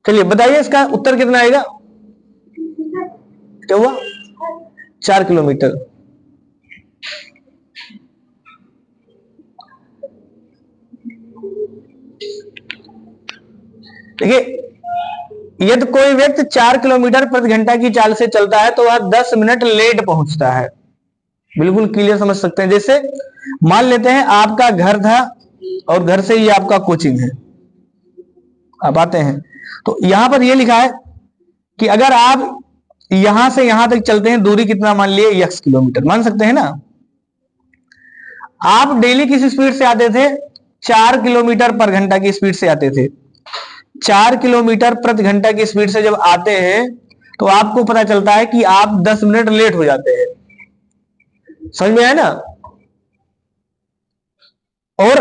चलिए बताइए इसका उत्तर कितना आएगा। क्या हुआ? 4 किलोमीटर। देखिए यदि कोई व्यक्ति 4 किलोमीटर प्रति घंटा की चाल से चलता है तो वह 10 मिनट लेट पहुंचता है। बिल्कुल क्लियर समझ सकते हैं। जैसे मान लेते हैं आपका घर था और घर से ही आपका कोचिंग है, आप आते हैं, तो यहां पर यह लिखा है कि अगर आप यहां से यहां तक चलते हैं, दूरी कितना मान लिए x किलोमीटर, मान सकते हैं ना। आप डेली किस स्पीड से आते थे? 4 किलोमीटर पर घंटा की स्पीड से आते थे। 4 किलोमीटर प्रति घंटा की स्पीड से जब आते हैं तो आपको पता चलता है कि आप 10 मिनट लेट हो जाते हैं। समझ में आया ना। और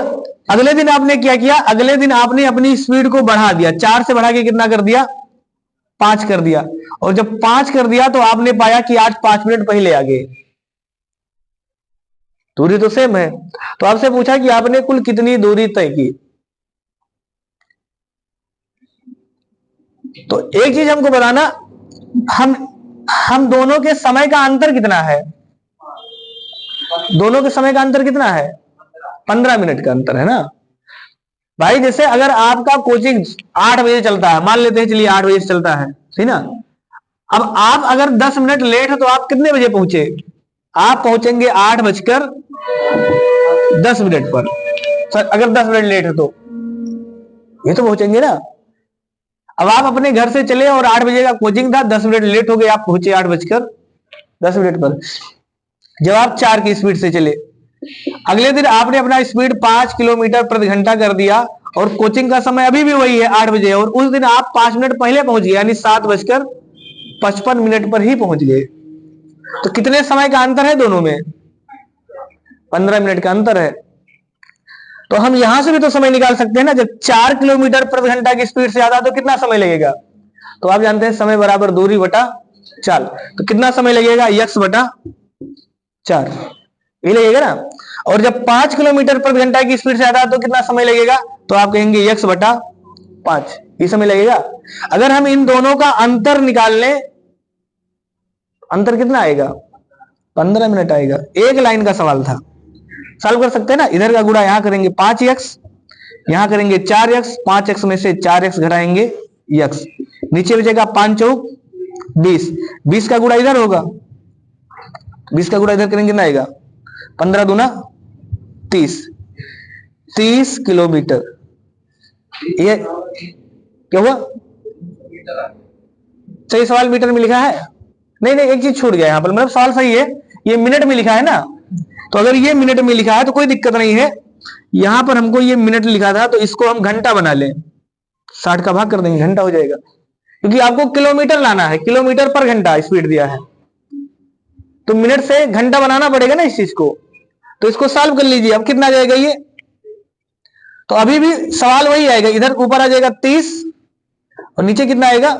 अगले दिन आपने क्या किया? अगले दिन आपने अपनी स्पीड को बढ़ा दिया, 4 से बढ़ा के कितना कर दिया? 5 कर दिया। और जब 5 कर दिया तो आपने पाया कि आज 5 मिनट पहले आ गए। दूरी तो सेम है। तो आपसे पूछा कि आपने कुल कितनी दूरी तय की। तो एक चीज हमको बताना, हम दोनों के समय का अंतर कितना है? दोनों के समय का अंतर कितना है? 15 मिनट का अंतर है ना भाई। जैसे अगर आपका कोचिंग 8 बजे चलता है, मान लेते हैं, चलिए 8 बजे चलता है, ठीक ना। अब आप अगर 10 मिनट लेट है तो आप कितने बजे पहुंचे? आप पहुंचेंगे 8:10 पर। सर अगर 10 मिनट लेट है तो ये तो पहुंचेंगे ना। अब आप अपने घर से चले और 8 बजे का कोचिंग था, 10 मिनट लेट हो गए, आप पहुंचे 8:10 पर। जब आप 4 की स्पीड से चले, अगले दिन आपने अपना स्पीड 5 किलोमीटर प्रति घंटा कर दिया और कोचिंग का समय अभी भी वही है 8 बजे, और उस दिन आप 5 मिनट पहले पहुंच गए, यानी 7:55 पर ही पहुंच गए। तो कितने समय का अंतर है दोनों में? 15 मिनट का अंतर है। तो हम यहां से भी तो समय निकाल सकते हैं ना। जब 4 किलोमीटर प्रति घंटा की स्पीड से आता तो कितना समय लगेगा? तो आप जानते हैं समय बराबर दूरी बटा चाल। तो कितना समय लगेगा? x बटा 4 ये लगेगा ना। और जब 5 किलोमीटर प्रति घंटा की स्पीड से आता है तो कितना समय लगेगा? तो आप कहेंगे x बटा 5 ये समय लगेगा। अगर हम इन दोनों का अंतर निकाल लें, अंतर कितना आएगा? 15 मिनट आएगा। एक लाइन का सवाल था, सॉल्व कर सकते हैं ना। इधर का गुणा यहां करेंगे 5x, यहां करेंगे 4x, 5x में से 4x घटाएंगे x, नीचे बचेगा 5 चौक 20, 20 का गुणा इधर होगा, 20 का गुणा इधर करेंगे कितना आएगा? 15 दूना 30, 30 किलोमीटर। ये क्या हुआ? सही सवाल मीटर में लिखा है? नहीं नहीं, एक चीज छूट गया यहां पर, मतलब सवाल सही है, ये मिनट में लिखा है ना। तो अगर ये मिनट में लिखा है तो कोई दिक्कत नहीं है। यहां पर हमको ये मिनट लिखा था तो इसको हम घंटा बना लें, 60 का भाग कर देंगे, घंटा हो जाएगा। क्योंकि आपको किलोमीटर लाना है, किलोमीटर पर घंटा स्पीड दिया है, तो मिनट से घंटा बनाना पड़ेगा ना इस चीज को। तो इसको सॉल्व कर लीजिए। अब कितना आ जाएगा ये? तो अभी भी सवाल वही आएगा, इधर ऊपर आ जाएगा 30 और नीचे कितना आएगा?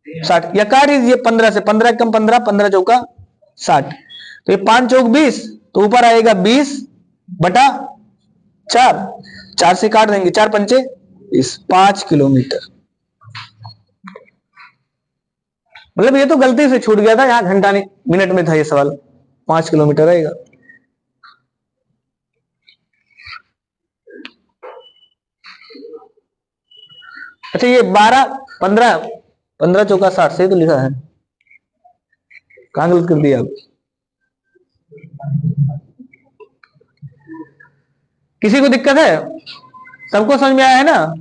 60, या काट दीजिए 15 से, 15 कम 15, 15 चौका 60, तो ये 5 चौक 20, तो ऊपर आएगा 20 बटा 4, 4 से काट देंगे, 4 पंचे 5 किलोमीटर। मतलब ये तो गलती से छूट गया था, यहां घंटा नहीं मिनट में था ये सवाल। 5 किलोमीटर आएगा। अच्छा ये 12 15, 15 चौका 60 से तो लिखा है, कहां गलत कर दिया आप? किसी को दिक्कत है? सबको समझ में आया है ना?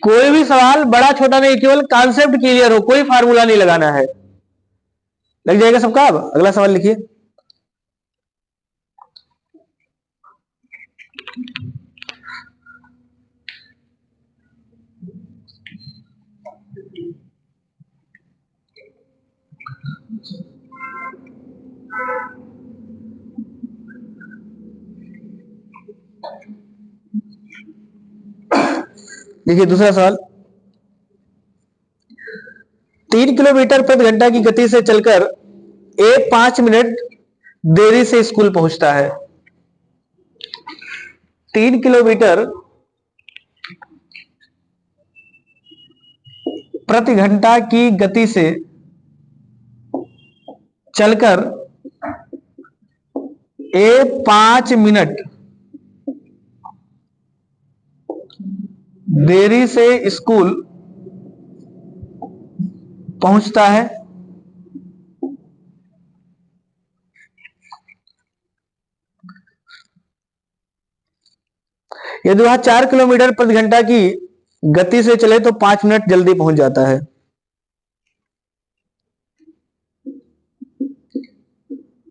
कोई भी सवाल बड़ा छोटा नहीं, केवल कॉन्सेप्ट क्लियर हो, कोई फार्मूला नहीं लगाना है। लग जाएगा सबका। अब अगला सवाल लिखिए। देखिए दूसरा सवाल, 3 किलोमीटर प्रति घंटा की गति से चलकर ए 5 मिनट देरी से स्कूल पहुंचता है। 3 किलोमीटर प्रति घंटा की गति से चलकर ए 5 मिनट देरी से स्कूल पहुंचता है। यदि वह 4 किलोमीटर प्रति घंटा की गति से चले तो 5 मिनट जल्दी पहुंच जाता है।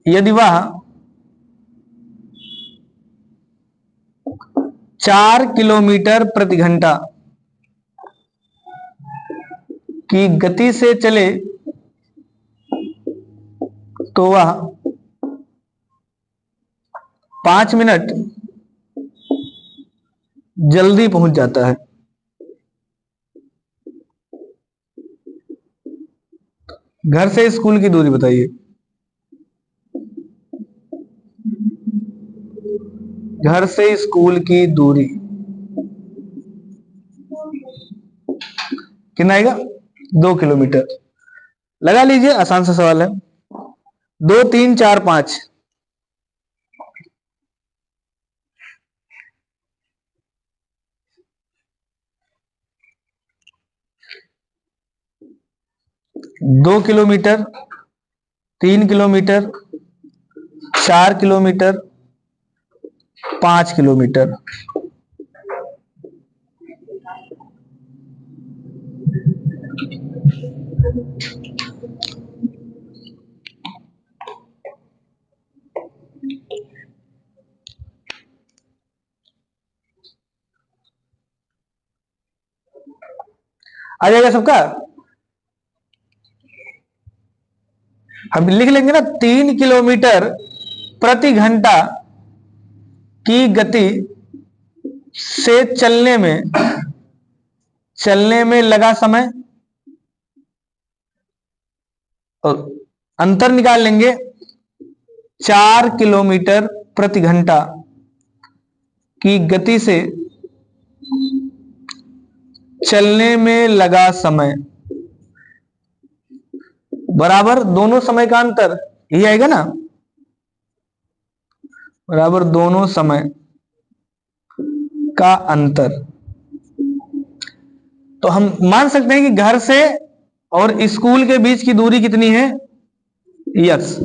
यदि वह 4 किलोमीटर प्रति घंटा की गति से चले तो वह 5 मिनट जल्दी पहुंच जाता है। घर से स्कूल की दूरी बताइए। घर से स्कूल की दूरी कितना आएगा? 2 किलोमीटर। लगा लीजिए, आसान सा सवाल है। 2 3 4 5 2 किलोमीटर, 3 किलोमीटर, 4 किलोमीटर, 5 किलोमीटर। आ जाएगा सबका? हम लिख लेंगे ना, 3 किलोमीटर प्रति घंटा की गति से चलने में लगा समय, और अंतर निकाल लेंगे। 4 किलोमीटर प्रति घंटा की गति से चलने में लगा समय बराबर दोनों समय का अंतर, यही आएगा ना, बराबर दोनों समय का अंतर। तो हम मान सकते हैं कि घर से और स्कूल के बीच की दूरी कितनी है? यक्स।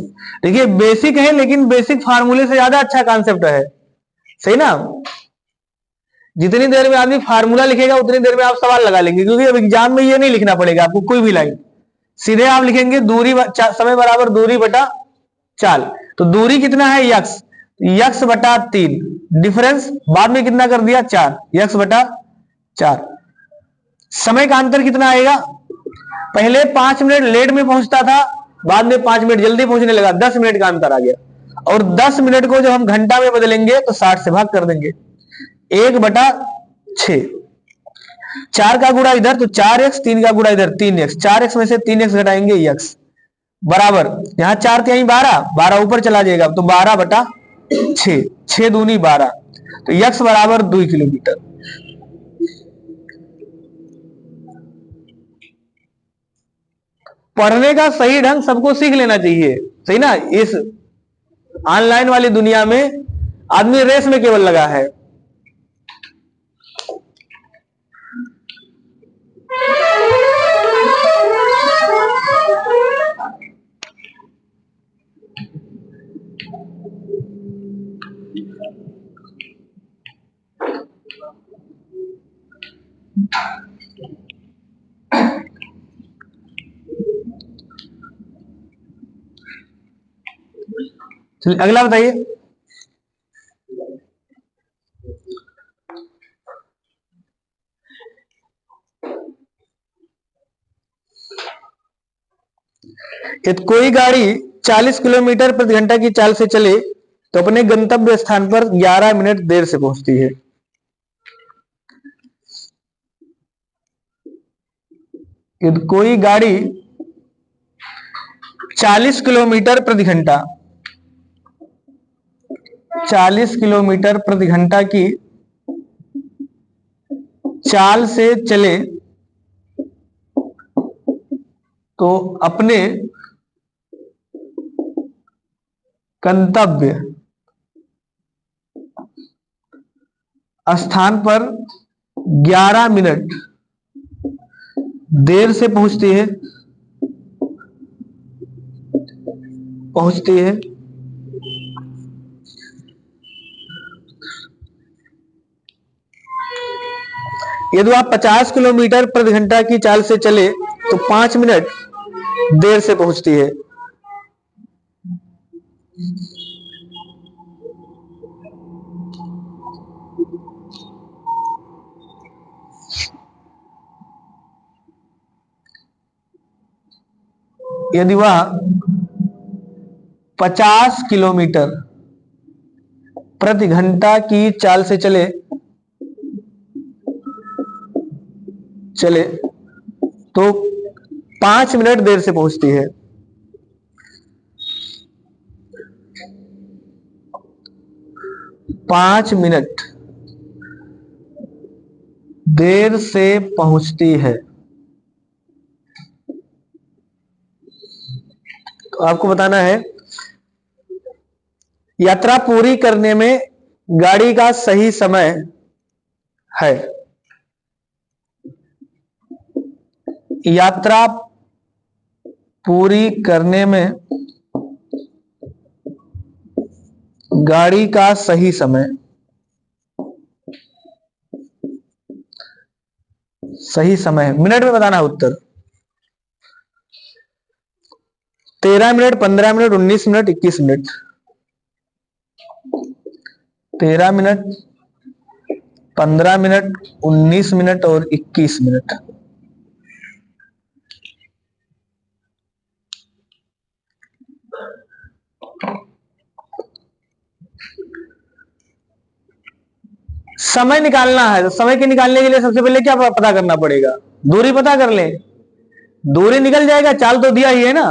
देखिए बेसिक है, लेकिन बेसिक फार्मूले से ज्यादा अच्छा कॉन्सेप्ट है, सही ना। जितनी देर में आदमी फार्मूला लिखेगा उतनी देर में आप सवाल लगा लेंगे, क्योंकि अब एग्जाम में ये नहीं लिखना पड़ेगा आपको कोई भी लाइन, सीधे आप लिखेंगे दूरी समय बराबर दूरी बटा चाल। तो दूरी कितना है? यक्स। यक्स बटा 3, डिफरेंस बाद में कितना कर दिया? 4, यक्स बटा 4। समय का अंतर कितना आएगा? पहले 5 मिनट लेट में पहुंचता था, बाद में 5 मिनट जल्दी पहुंचने लगा, 10 मिनट का अंतर आ गया। और 10 मिनट को जब हम घंटा में बदलेंगे तो 60 से भाग कर देंगे, 1/6। 4 का गुणा इधर तो 4x, 3 का गुणा इधर 3x, 4x में से 3x घटाएंगे x बराबर, यहां 4 थे, यहीं 12 ऊपर चला जाएगा तो 12/6, 6 दूनी 12, तो x बराबर 2 किलोमीटर। पढ़ने का सही ढंग सबको सीख लेना चाहिए, सही ना। इस ऑनलाइन वाली दुनिया में आदमी रेस में केवल लगा है। चलिए अगला बताइए। यदि कोई गाड़ी 40 किलोमीटर प्रति घंटा की चाल से चले तो अपने गंतव्य स्थान पर 11 मिनट देर से पहुंचती है। यदि कोई गाड़ी 40 किलोमीटर प्रति घंटा, 40 किलोमीटर प्रति घंटा की चाल से चले तो अपने गंतव्य स्थान पर 11 मिनट देर से पहुंचती है यदि आप 50 किलोमीटर प्रति घंटा की चाल से चले तो 5 मिनट देर से पहुंचती है। यदि वह 50 किलोमीटर प्रति घंटा की चाल से चले तो 5 मिनट देर से पहुंचती है। पांच मिनट देर से पहुंचती है। तो आपको बताना है यात्रा पूरी करने में गाड़ी का सही समय है। यात्रा पूरी करने में गाड़ी का सही समय, मिनट में बताना है उत्तर। 13 minute, 15 minute, 19 minute, 21 minute. 13 minute, 15 minute, 19 minute और 21 मिनट। समय निकालना है तो समय के निकालने के लिए सबसे पहले क्या पता करना पड़ेगा? दूरी पता कर ले। दूरी निकल जाएगा, चाल तो दिया ही है ना,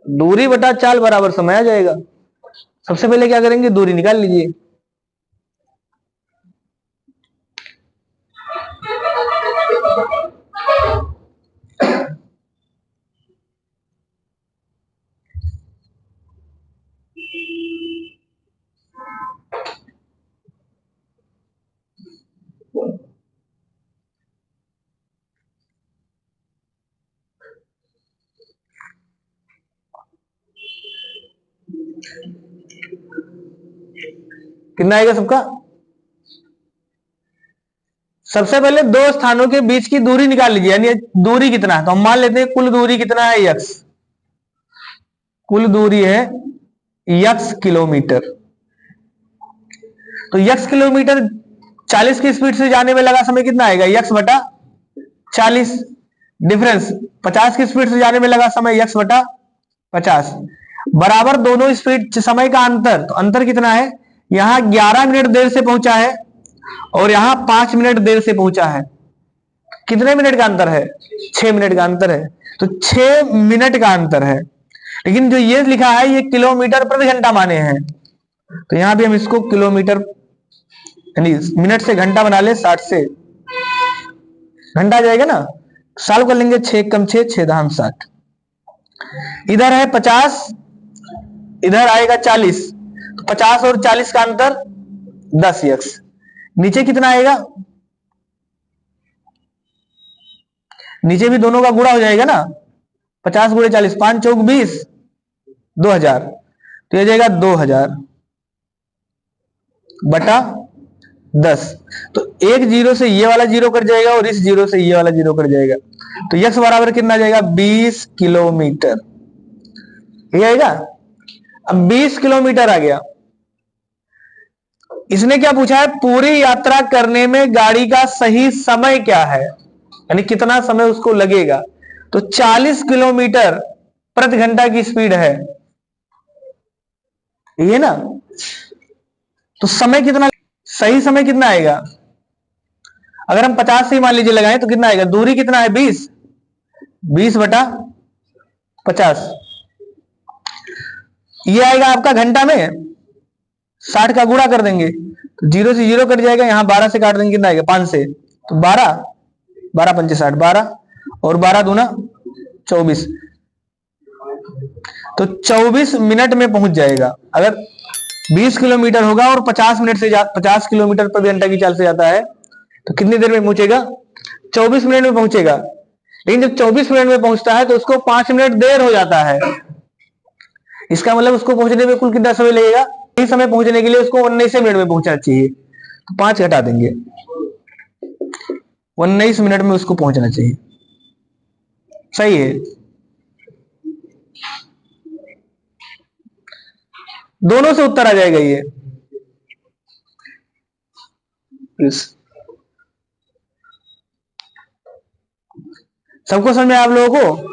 दूरी बटा चाल बराबर समय आ जाएगा। सबसे पहले क्या करेंगे? दूरी निकाल लीजिए। कितना आएगा सबका? सबसे पहले दो स्थानों के बीच की दूरी निकाल लीजिए, यानी दूरी कितना है। तो हम मान लेते हैं कुल दूरी कितना है? यक्स। कुल दूरी है यक्स किलोमीटर। तो यक्स किलोमीटर 40 की स्पीड से जाने में लगा समय कितना आएगा? यक्स बटा 40। डिफरेंस 50 की स्पीड से जाने में लगा समय यक्स बटा 50 बराबर दोनों स्पीड समय का अंतर। तो अंतर कितना है? यहां 11 मिनट देर से पहुंचा है और यहां 5 मिनट देर से पहुंचा है। कितने मिनट का अंतर है? 6 मिनट का अंतर है। तो 6 मिनट का अंतर है। लेकिन जो ये लिखा है ये किलोमीटर प्रति घंटा माने हैं, तो यहां भी हम इसको किलोमीटर यानी मिनट से घंटा बना ले। 60 से घंटा आ जाएगा ना, सॉल्व कर लेंगे। 6 कम 6, 6 दाम 60। इधर है 50, इधर आएगा 40। तो 50 और 40 का अंतर 10 यक्स। नीचे कितना आएगा? नीचे भी दोनों का गुणा हो जाएगा ना। 50 गुणे 40, 5 चौक 20, 2000। तो यह जाएगा 2000 बटा 10। तो एक जीरो से ये वाला जीरो कट जाएगा और इस जीरो से ये वाला जीरो कट जाएगा। तो यक्स बराबर कितना जाएगा? 20 किलोमीटर। ये आएगा। अब 20 किलोमीटर आ गया। इसने क्या पूछा है? पूरी यात्रा करने में गाड़ी का सही समय क्या है, यानी कितना समय उसको लगेगा। तो 40 किलोमीटर प्रति घंटा की स्पीड है ये ना। तो समय कितना, सही समय कितना आएगा? अगर हम 50 से मान लीजिए लगाएं तो कितना आएगा? दूरी कितना है? 20 बटा 50 ये आएगा आपका घंटा में, 60 का गुणा कर देंगे तो 0 से 0 कट जाएगा, यहाँ 12 से काट देंगे कितना आएगा 5 से, तो 12, 12 पंचे 60, 12 और 12 दूना 24, तो 24 मिनट में पहुंच जाएगा। अगर 20 किलोमीटर होगा और 50 किलोमीटर प्रति घंटा की चाल से जाता है तो कितनी देर में पहुंचेगा? 24 मिनट में पहुंचेगा। लेकिन जब 24 मिनट में पहुंचता है तो उसको 5 मिनट देर हो जाता है। इसका मतलब उसको पहुंचने में कुल कितना समय लगेगा? इस समय पहुंचने के लिए उसको 19 मिनट में पहुंचना चाहिए, तो 5 घटा देंगे, 19 मिनट में उसको पहुंचना चाहिए। सही है, दोनों से उत्तर आ जाएगा ये। सबको समझ में आप लोगों को?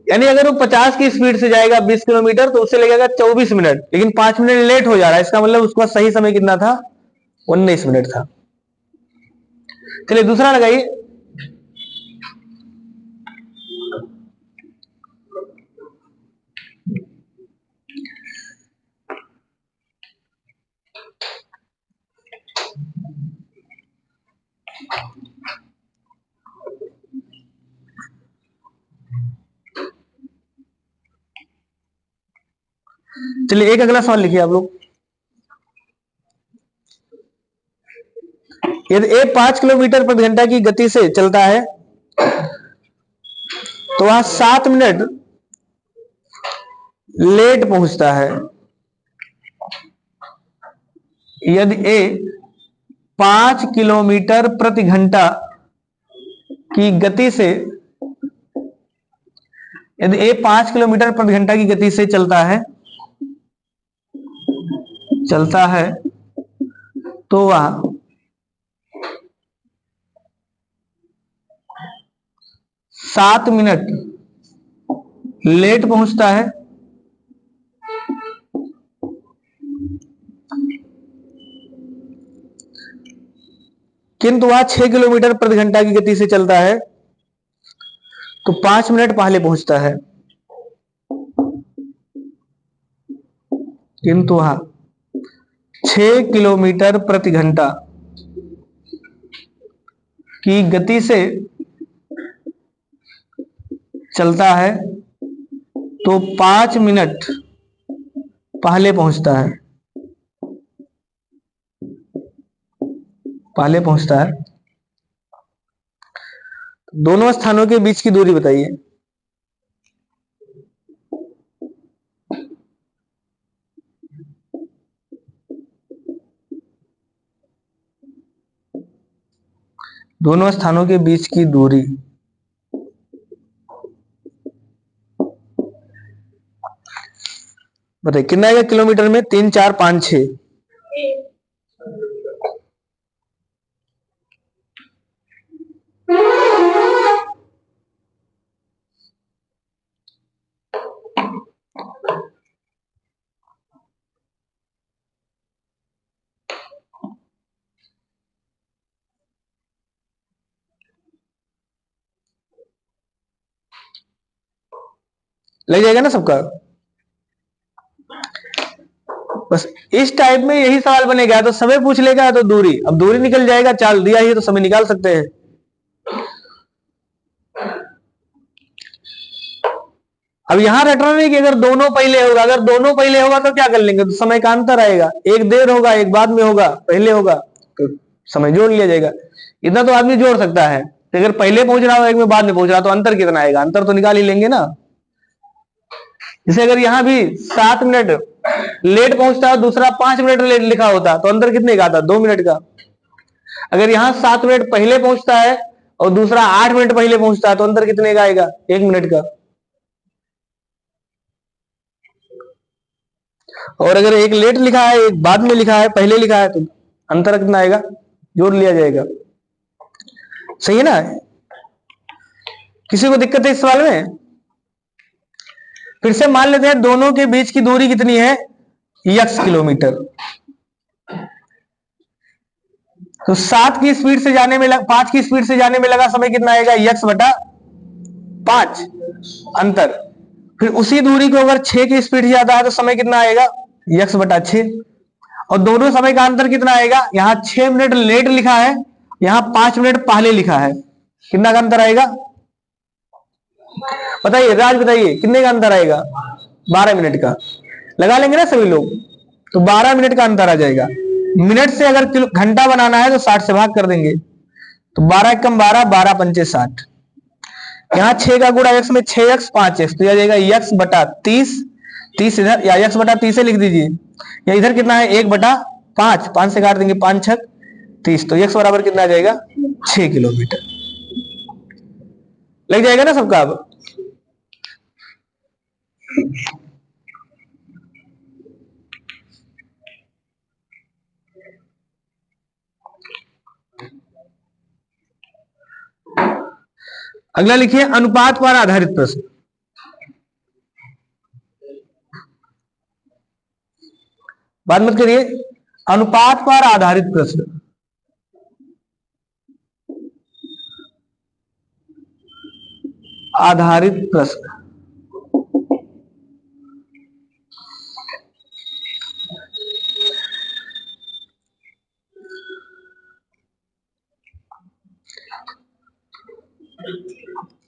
यानी अगर वो 50 की स्पीड से जाएगा 20 किलोमीटर तो उससे लगेगा 24 मिनट, लेकिन 5 मिनट लेट हो जा रहा है, इसका मतलब उसका सही समय कितना था? 19 मिनट था। चलिए दूसरा लगाइए। चलिए एक अगला सवाल लिखिए आप लोग। यदि ए 5 किलोमीटर प्रति घंटा की गति से चलता है तो वह 7 मिनट लेट पहुंचता है। यदि ए 5 किलोमीटर प्रति घंटा की गति से, यदि ए 5 किलोमीटर प्रति घंटा की गति से चलता है तो वह 7 मिनट लेट पहुंचता है। किंतु वह 6 किलोमीटर प्रति घंटा की गति से चलता है तो 5 मिनट पहले पहुंचता है। किंतु वह 6 किलोमीटर प्रति घंटा की गति से चलता है तो 5 मिनट पहले पहुंचता है। दोनों स्थानों के बीच की दूरी बताइए। दोनों स्थानों के बीच की दूरी बताइए कितना आएगा किलोमीटर में? 3, 4, 5, 6। लग जाएगा ना सबका? बस इस टाइप में यही सवाल बनेगा, तो समय पूछ लेगा तो दूरी, अब दूरी निकल जाएगा, चाल दिया ही तो समय निकाल सकते हैं। अब यहां रटना नहीं कि अगर दोनों पहले होगा, अगर दोनों पहले होगा तो क्या कर लेंगे? तो समय का अंतर आएगा, एक देर होगा एक बाद में होगा, पहले होगा तो समय जोड़ लिया जाएगा। इतना तो आदमी जोड़ सकता है। तो अगर पहले पहुंच रहा हो एक में बाद में पहुंच रहा तो अंतर कितना आएगा? अंतर तो निकाल ही लेंगे ना। जैसे अगर यहां भी 7 मिनट लेट पहुंचता है, दूसरा 5 मिनट लेट लिखा होता तो अंतर कितने का आता? 2 मिनट का। अगर यहां 7 मिनट पहले पहुंचता है और दूसरा 8 मिनट पहले पहुंचता है तो अंतर कितने का आएगा? 1 मिनट का। और अगर एक लेट लिखा है एक बाद में लिखा है, पहले लिखा है, तो अंतर कितना आएगा? जोड़ लिया जाएगा। सही है ना? किसी को दिक्कत है इस सवाल में? फिर से मान लेते हैं दोनों के बीच की दूरी कितनी है? x kilometre. तो 7 की स्पीड से जाने में 5 की स्पीड से जाने में लगा समय कितना आएगा? x बटा 5 अंतर। फिर उसी दूरी को अगर 6 की स्पीड से जाता है तो समय कितना आएगा, x/6। और दोनों समय का अंतर कितना आएगा, यहां 6 मिनट लेट लिखा है, यहां 5 मिनट पहले लिखा है, कितना का अंतर आएगा बताइए, राज बताइए कितने का अंतर आएगा, 12 मिनट का। लगा लेंगे ना सभी लोग, तो 12 मिनट का अंतर आ जाएगा। मिनट से अगर घंटा बनाना है तो 60 से भाग कर देंगे, तो 12 कम 12, 12 पंचे 60। यहाँ 6 का गुणा x में 6x 5x, तो यह जाएगा x/30। 30 इधर, या x/30 से लिख दीजिए, या इधर कितना है 1/5, 5 से काट देंगे, 5 6 30, तो x बराबर कितना आ जाएगा 6 किलोमीटर। लग जाएगा ना सबका। अब अगला लिखिए अनुपात पर आधारित प्रश्न। बात मत करिए, अनुपात पर आधारित प्रश्न। आधारित प्रश्न।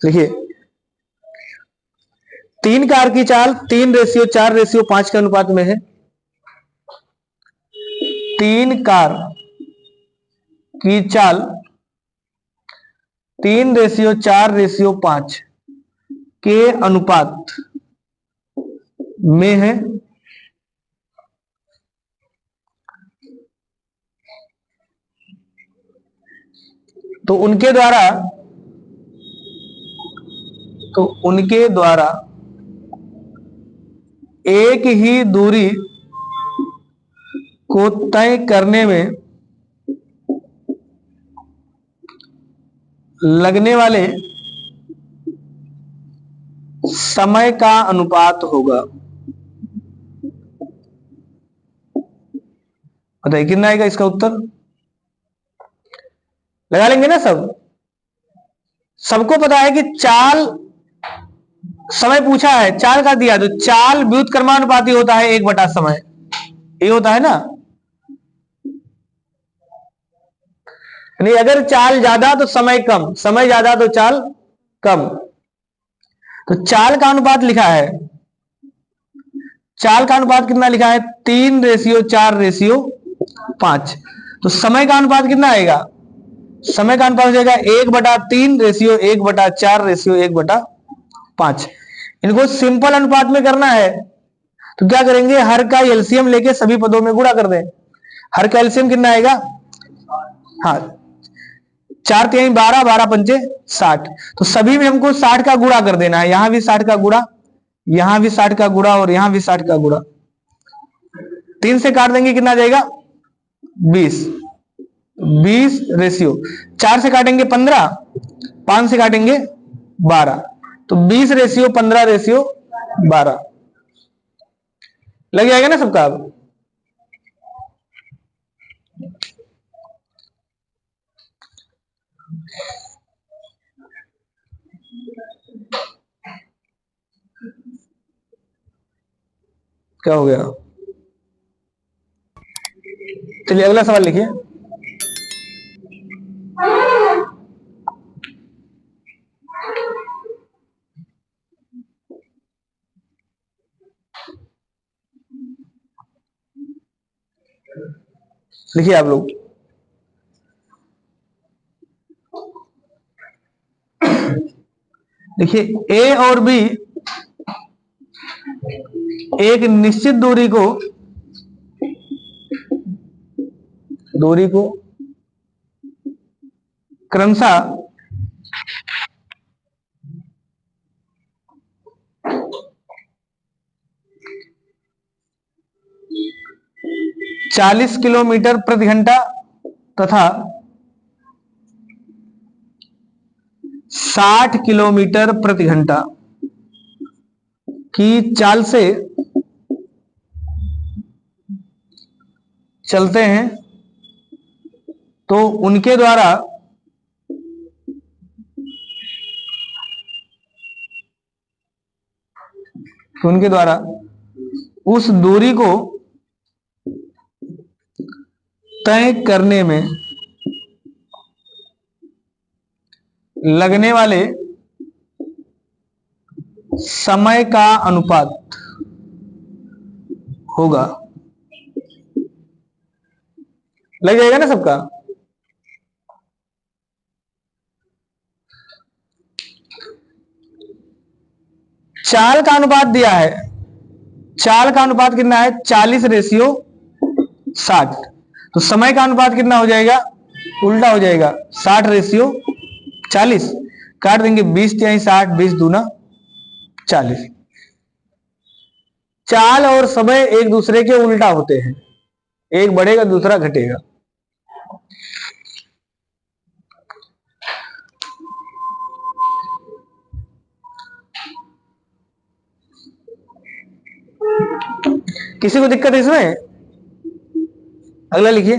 देखिए 3 कार की चाल 3:4:5 के अनुपात में है। 3 कार की चाल 3:4:5 के अनुपात में है। तो उनके द्वारा एक ही दूरी को तय करने में लगने वाले समय का अनुपात होगा। बताइए कितना आएगा इसका उत्तर, लगा लेंगे ना सब। सबको पता है कि चाल, समय पूछा है, चाल का दिया, तो चाल व्युत्क्रमानुपाती होता है 1/समय, ये होता है ना। नहीं, अगर चाल ज्यादा तो समय कम, समय ज्यादा तो चाल कम। तो चाल का अनुपात लिखा है, चाल का अनुपात कितना लिखा है 3:4:5। तो समय का अनुपात कितना आएगा, समय का अनुपात हो जाएगा 1/3:1/4:1/5। इनको सिंपल अनुपात में करना है तो क्या करेंगे, हर का एलसीएम लेके सभी पदों में गुणा कर दें। हर का एलसीएम कितना आएगा, हाँ 4×3 12, 12 पंचे 60। तो सभी में हमको 60 का गुणा कर देना है, यहां भी 60 का गुणा, यहां भी 60 का गुणा, और यहां भी 60 का गुणा। 3 से काट देंगे कितना जाएगा 20, 20 रेशियो 4 से काटेंगे 15, 5 से काटेंगे 12, तो 20:15:12 लग जाएगा ना सबका। अब क्या हो गया, चलिए अगला सवाल लिखिए। लिखिए आप लोग, देखिए ए और बी एक निश्चित दूरी को क्रमशः 40 किलोमीटर प्रति घंटा तथा 60 किलोमीटर प्रति घंटा की चाल से चलते हैं, तो उनके द्वारा कि उनके द्वारा उस दूरी को तय करने में लगने वाले समय का अनुपात होगा। लग जाएगा ना सबका? चाल का अनुपात दिया है। चाल का अनुपात कितना है? 40:60। तो समय का अनुपात कितना हो जाएगा? उल्टा हो जाएगा, 60:40। काट देंगे, 20 तिहाई 60, 20 दूना 40। चाल और समय एक दूसरे के उल्टा होते हैं, एक बढ़ेगा दूसरा घटेगा। किसी को दिक्कत है इसमें? अगला लिखिए।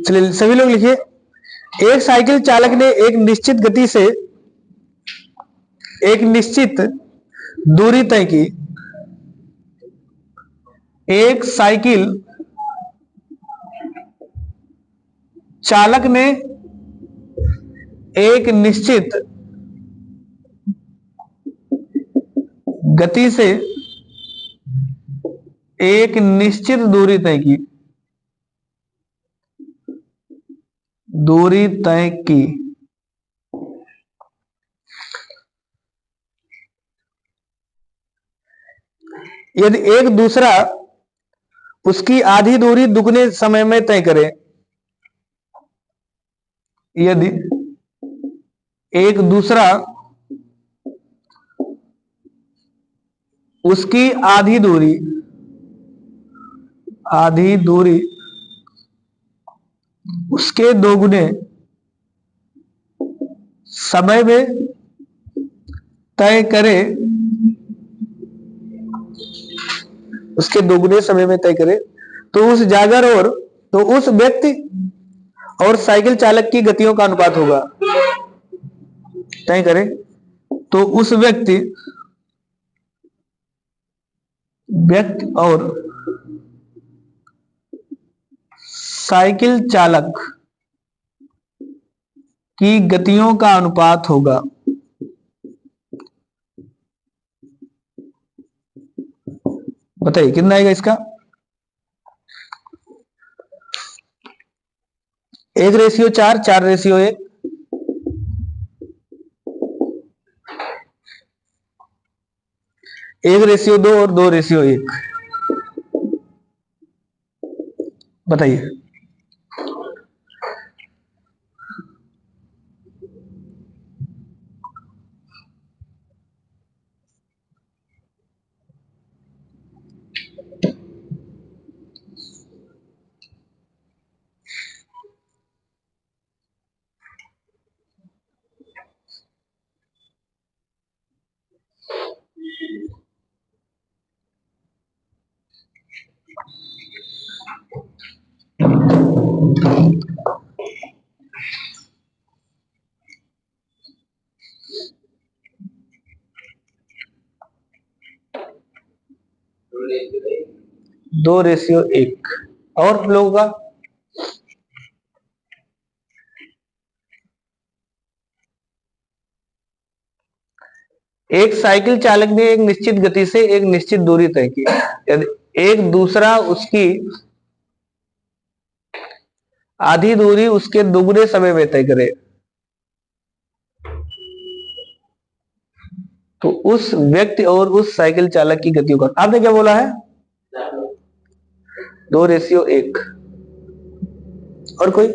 चलिए सभी लोग लिखिए। एक साइकिल चालक ने एक निश्चित दूरी तय की। एक साइकिल चालक ने एक निश्चित गति से एक निश्चित दूरी तय की। दूरी तय की। यदि एक दूसरा उसकी आधी दूरी दुगने समय में तय करे। यदि एक दूसरा उसकी आधी दूरी उसके दोगुने समय में तय करे, उसके दोगुने समय में तय करे, तो उस व्यक्ति और साइकिल चालक की गतियों का अनुपात होगा। तय करे तो उस व्यक्ति और साइकिल चालक की गतियों का अनुपात होगा। बताइए कितना आएगा इसका? 1:4, 4:1, 1:2 और 2:1। बताइए। दो रेशियो एक। और लोगों का? एक साइकिल चालक ने एक निश्चित गति से एक निश्चित दूरी तय की। यदि एक दूसरा उसकी आधी दूरी उसके दुगने समय में तय करे, तो उस व्यक्ति और उस साइकिल चालक की गतियों का। आपने क्या बोला है? 2:1। और कोई?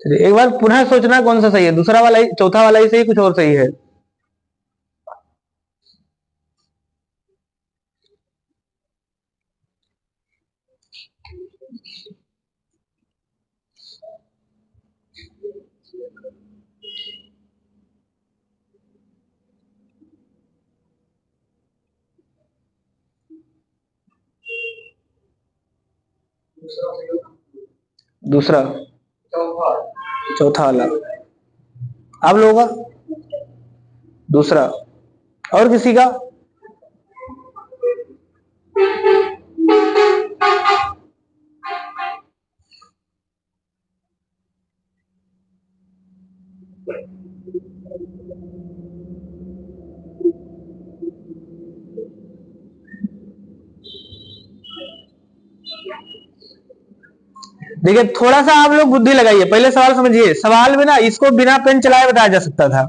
चलिए एक बार पुनः सोचना कौन सा सही है, दूसरा वाला ही, चौथा वाला ही सही, कुछ और सही है? दूसरा, चौथा वाला आप लोगों का? दूसरा। और किसी का? देखिए थोड़ा सा आप लोग बुद्धि लगाइए, पहले सवाल समझिए। सवाल में ना इसको बिना पेन चलाए बताया जा सकता था।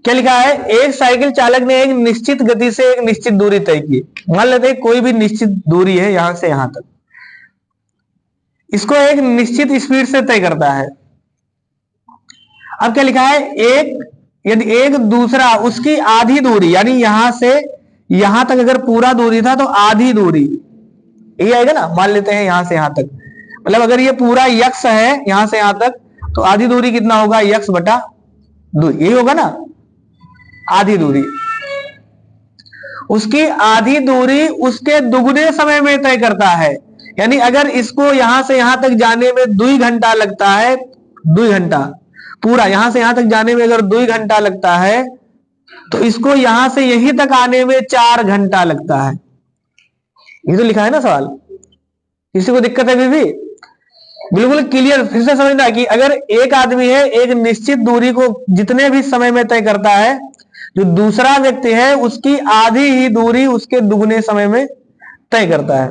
क्या लिखा है? एक साइकिल चालक ने एक निश्चित गति से एक निश्चित दूरी तय की। मान लेते हैं कोई भी निश्चित दूरी है यहां से यहां तक, इसको एक निश्चित स्पीड से तय करता है। अब क्या लिखा है? एक, यदि एक दूसरा उसकी आधी दूरी, यानी यहां से यहां तक अगर पूरा दूरी था तो आधी दूरी यही आएगा ना। मान लेते हैं यहां से यहां तक, मतलब अगर ये पूरा यक्स है यहां से यहां तक, तो आधी दूरी कितना होगा? यक्स बटा 2, यही होगा ना आधी दूरी। उसकी आधी दूरी उसके दुगने समय में तय करता है। यानी अगर इसको यहां से यहां तक जाने में 2 घंटा लगता है, 2 घंटा पूरा यहां से यहां तक जाने में अगर 2 घंटा लगता है, तो इसको यहां से यहीं तक आने में 4 घंटा लगता है। ये तो लिखा है ना सवाल। किसी को दिक्कत है? भी बिल्कुल क्लियर फिर से समझना कि अगर एक आदमी है एक निश्चित दूरी को जितने भी समय में तय करता है, जो दूसरा व्यक्ति है उसकी आधी ही दूरी उसके दुगने समय में तय करता है।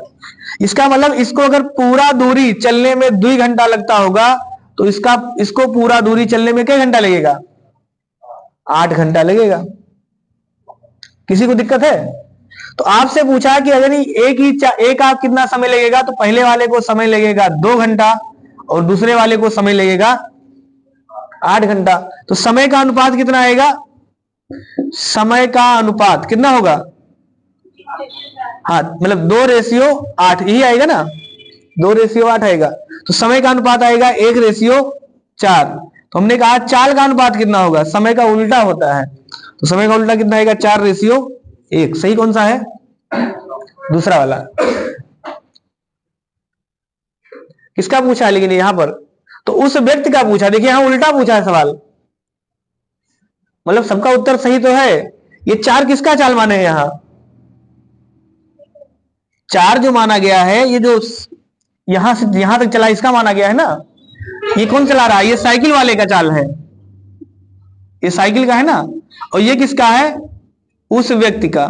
इसका मतलब इसको अगर पूरा दूरी चलने में 2 घंटा लगता होगा, तो इसको पूरा दूरी चलने में कितने घंटा लगेगा? 8 घंटा लगेगा। किसी को दिक्कत है? तो आपसे पूछा कि अगर एक आप कितना समय लगेगा, तो पहले वाले को समय लगेगा 2 घंटा और दूसरे वाले को समय लगेगा 8 घंटा। तो समय का अनुपात कितना आएगा? समय का अनुपात कितना होगा? हाँ, मतलब 2:8 यही आएगा ना, 2:8 आएगा। तो समय का अनुपात आएगा 1:4। तो हमने कहा चाल का अनुपात कितना होगा? समय का उल्टा होता है, तो समय का उल्टा कितना आएगा? 4:1। सही कौन सा है? दूसरा वाला। किसका पूछा है लेकिन यहां पर? तो उस व्यक्ति का पूछा। देखिए यहां उल्टा पूछा है सवाल, मतलब सबका उत्तर सही तो है। ये 4 किसका चाल माने हैं यहां? 4 जो माना गया है, ये जो यहां से यहां तक चला इसका माना गया है ना। ये कौन चला रहा है? ये साइकिल वाले का चाल है, ये साइकिल का है ना। और ये किसका है? उस व्यक्ति का।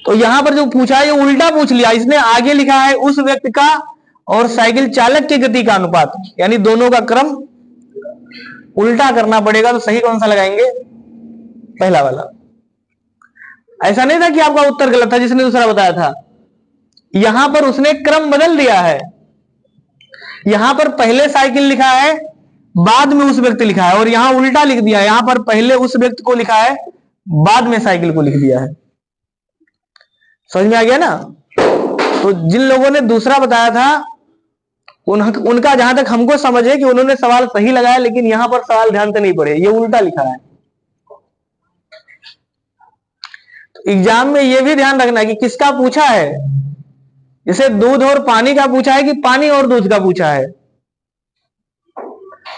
तो यहां पर जो पूछा है ये उल्टा पूछ लिया इसने। आगे लिखा है उस व्यक्ति का और साइकिल चालक की गति का अनुपात, यानी दोनों का क्रम उल्टा करना पड़ेगा। तो सही कौन सा लगाएंगे? पहला वाला। ऐसा नहीं था कि आपका उत्तर गलत था जिसने दूसरा बताया था, यहां पर उसने क्रम बदल दिया है। यहां पर पहले साइकिल लिखा है, बाद में उस व्यक्ति लिखा है, और यहां उल्टा लिख दिया है। यहां पर पहले उस व्यक्ति को लिखा है, बाद में साइकिल को लिख दिया है। समझ में आ गया ना? तो जिन लोगों ने दूसरा बताया था उनका जहां तक हमको समझ है कि उन्होंने सवाल सही लगाया, लेकिन यहां पर सवाल ध्यान से नहीं पढ़े, ये उल्टा लिखा है। तो एग्जाम में ये भी ध्यान रखना कि किसका पूछा है। जैसे दूध और पानी का पूछा है कि पानी और दूध का पूछा है।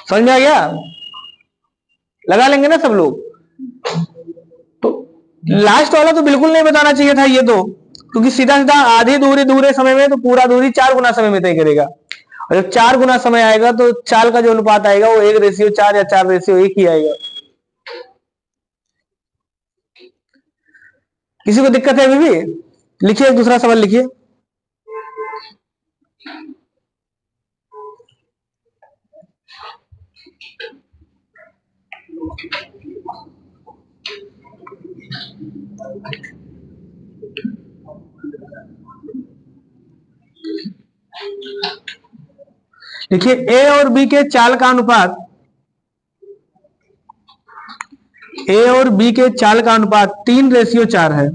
समझ में आ गया? लगा लेंगे ना सब लोग? तो लास्ट वाला तो बिल्कुल नहीं बताना चाहिए था ये तो, क्योंकि सीधा सीधा आधी दूरी दूरे समय में, तो पूरा दूरी 4 गुना समय में तय करेगा। और जब 4 गुना समय आएगा तो चाल का जो अनुपात आएगा वो 1:4 या 4:1 ही आएगा। किसी को दिक्कत है अभी भी? लिखिए दूसरा सवाल लिखिए। देखिए ए और बी के चाल का अनुपात, ए और बी के चाल का अनुपात 3:4 है।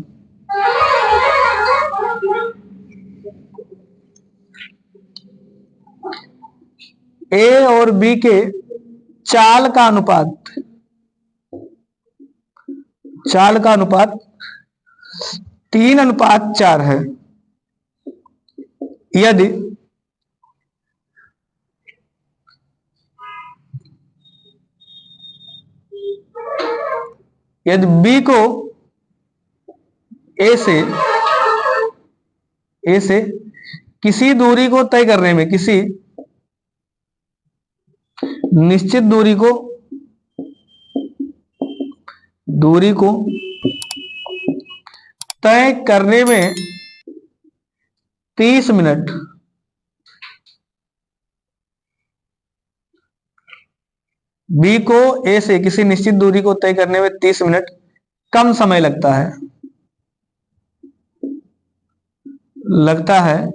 ए और बी के चाल का अनुपात, चाल का अनुपात 3:4 है। यदि बी को ए से किसी दूरी को तय करने में, किसी निश्चित दूरी को तय करने में 30 मिनट, बी को ए से किसी निश्चित दूरी को तय करने में 30 मिनट कम समय लगता है,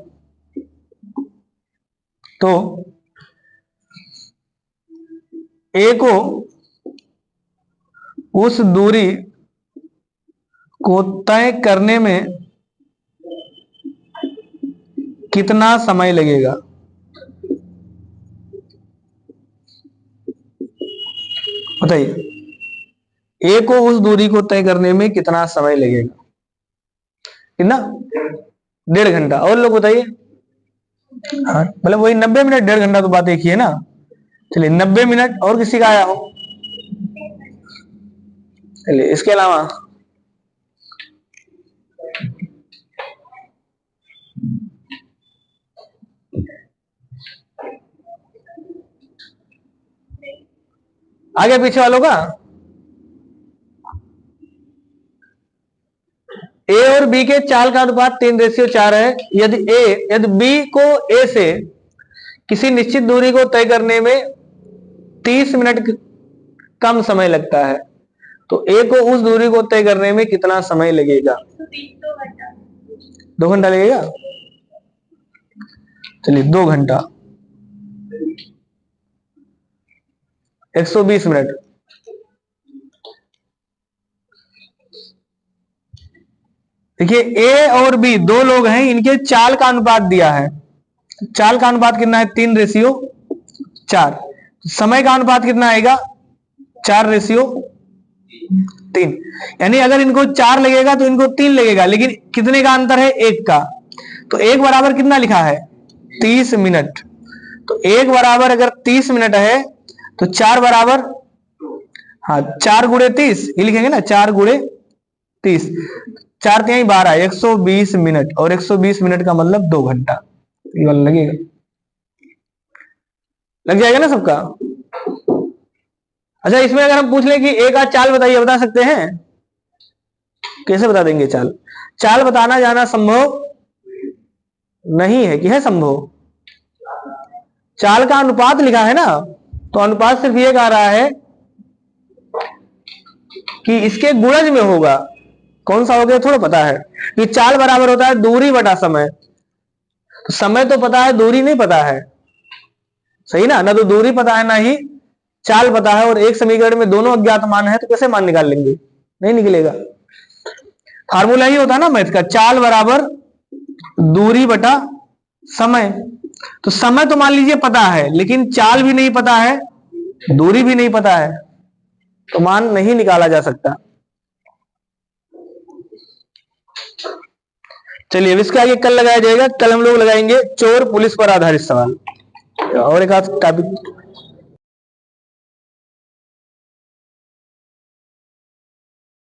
तो ए को उस दूरी को तय करने में कितना समय लगेगा? बताइए, ए को उस दूरी को तय करने में कितना समय लगेगा? कितना? 1.5 घंटा। और लोग बताइए। हाँ, मतलब वही 90 मिनट, 1.5 घंटा तो बात एक ही है ना। चलिए 90 मिनट। और किसी का आया हो? चलिए इसके अलावा आगे पीछे वालों का? ए और बी के चाल का अनुपात 3:4 है। यदि बी को ए से किसी निश्चित दूरी को तय करने में 30 मिनट कम समय लगता है, तो ए को उस दूरी को तय करने में कितना समय लगेगा? 2 घंटा लगेगा। चलिए 2 घंटा 120 मिनट। देखिए ए और बी दो लोग हैं, इनके चाल का अनुपात दिया है। चाल का अनुपात कितना है? 3:4। समय का अनुपात कितना आएगा? 4:3। यानी अगर इनको 4 लगेगा तो इनको 3 लगेगा, लेकिन कितने का अंतर है? 1 का। तो 1 बराबर कितना लिखा है? 30 मिनट। तो 1 बराबर अगर 30 मिनट है तो 4 बराबर, हाँ 4 गुणे 30 ये लिखेंगे ना, 4 गुणे 30, 4 3 12, 120 मिनट। और 120 मिनट का मतलब 2 घंटा। ये वाला लगेगा, लग जाएगा ना सबका? अच्छा, इसमें अगर हम पूछ लें कि एक आध चाल बताइए, बता सकते हैं? कैसे बता देंगे चाल? चाल बताना जाना संभव नहीं है कि है संभव? चाल का अनुपात लिखा है ना, तो अनुपात सिर्फ ये कह रहा है कि इसके गुणज में होगा। कौन सा हो गया थोड़ा पता है कि चाल बराबर होता है दूरी बटा समय। तो समय तो पता है, दूरी नहीं पता है, सही ना? ना तो दूरी पता है, ना ही चाल पता है। और एक समीकरण में दोनों अज्ञात मान है, तो कैसे मान निकाल लेंगे? नहीं निकलेगा। फार्मूला ही होता है ना मैथ का, चाल बराबर दूरी बटा समय। तो समय तो मान लीजिए पता है, लेकिन चाल भी नहीं पता है, दूरी भी नहीं पता है, तो मान नहीं निकाला जा सकता। चलिए अब इसका आगे कल लगाया जाएगा। कल हम लोग लगाएंगे चोर पुलिस पर आधारित सवाल। और एक आध टॉपिक